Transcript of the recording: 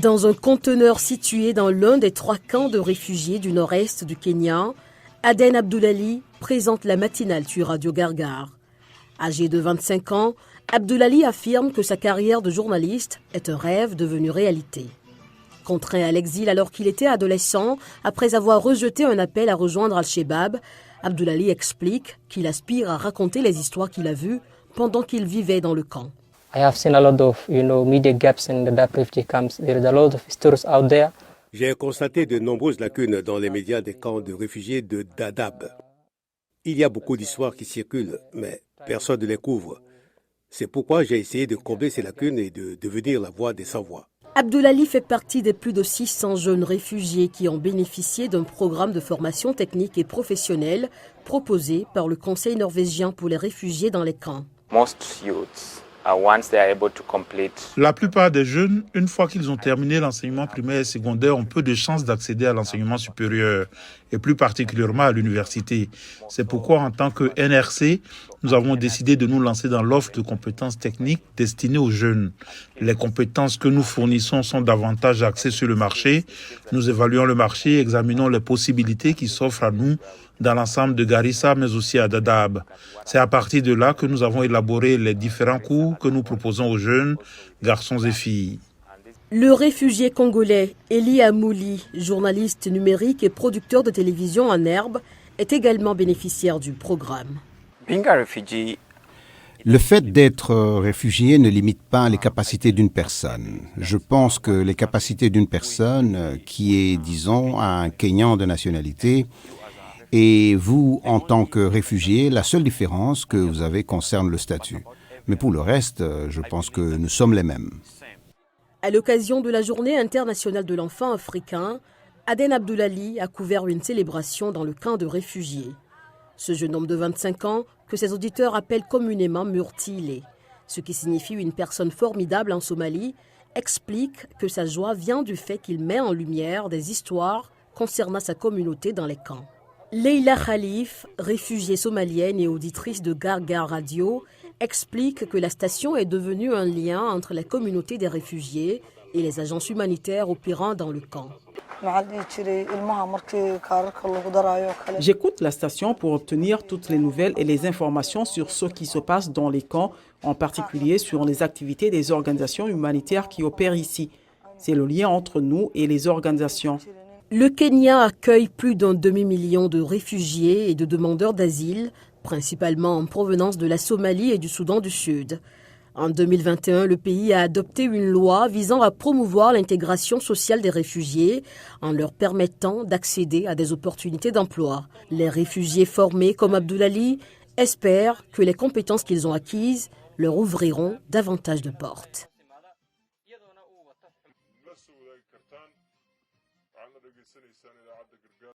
Dans un conteneur situé dans l'un des 3 camps de réfugiés du nord-est du Kenya, Aden Abdoulali présente la matinale sur Radio Gargar. Âgé de 25 ans, Abdoulali affirme que sa carrière de journaliste est un rêve devenu réalité. Contraint à l'exil alors qu'il était adolescent, après avoir rejeté un appel à rejoindre Al-Shabaab, Abdoulali explique qu'il aspire à raconter les histoires qu'il a vues pendant qu'il vivait dans le camp. J'ai constaté de nombreuses lacunes dans les médias des camps de réfugiés de Dadaab. Il y a beaucoup d'histoires qui circulent, mais personne ne les couvre. C'est pourquoi j'ai essayé de combler ces lacunes et de devenir la voix des sans-voix. Abdoulali fait partie des plus de 600 jeunes réfugiés qui ont bénéficié d'un programme de formation technique et professionnelle proposé par le Conseil norvégien pour les réfugiés dans les camps. La plupart des jeunes, une fois qu'ils ont terminé l'enseignement primaire et secondaire, ont peu de chances d'accéder à l'enseignement supérieur, et plus particulièrement à l'université. C'est pourquoi, en tant que NRC, nous avons décidé de nous lancer dans l'offre de compétences techniques destinées aux jeunes. Les compétences que nous fournissons sont davantage axées sur le marché. Nous évaluons le marché et examinons les possibilités qui s'offrent à nous dans l'ensemble de Garissa, mais aussi à Dadaab. C'est à partir de là que nous avons élaboré les différents cours que nous proposons aux jeunes, garçons et filles. Le réfugié congolais Eli Amouli, journaliste numérique et producteur de télévision en herbe, est également bénéficiaire du programme. Le fait d'être réfugié ne limite pas les capacités d'une personne. Je pense que les capacités d'une personne qui est, disons, un Kenyan de nationalité, et vous, en tant que réfugié, la seule différence que vous avez concerne le statut. Mais pour le reste, je pense que nous sommes les mêmes. À l'occasion de la Journée internationale de l'enfant africain, Aden Abdoulali a couvert une célébration dans le camp de réfugiés. Ce jeune homme de 25 ans, que ses auditeurs appellent communément Murtile, ce qui signifie une personne formidable en Somalie, explique que sa joie vient du fait qu'il met en lumière des histoires concernant sa communauté dans les camps. Leila Khalif, réfugiée somalienne et auditrice de Gargar Radio, explique que la station est devenue un lien entre la communauté des réfugiés et les agences humanitaires opérant dans le camp. J'écoute la station pour obtenir toutes les nouvelles et les informations sur ce qui se passe dans les camps, en particulier sur les activités des organisations humanitaires qui opèrent ici. C'est le lien entre nous et les organisations. Le Kenya accueille plus d'un demi-million de réfugiés et de demandeurs d'asile, principalement en provenance de la Somalie et du Soudan du Sud. En 2021, le pays a adopté une loi visant à promouvoir l'intégration sociale des réfugiés en leur permettant d'accéder à des opportunités d'emploi. Les réfugiés formés comme Abdoulali espèrent que les compétences qu'ils ont acquises leur ouvriront davantage de portes.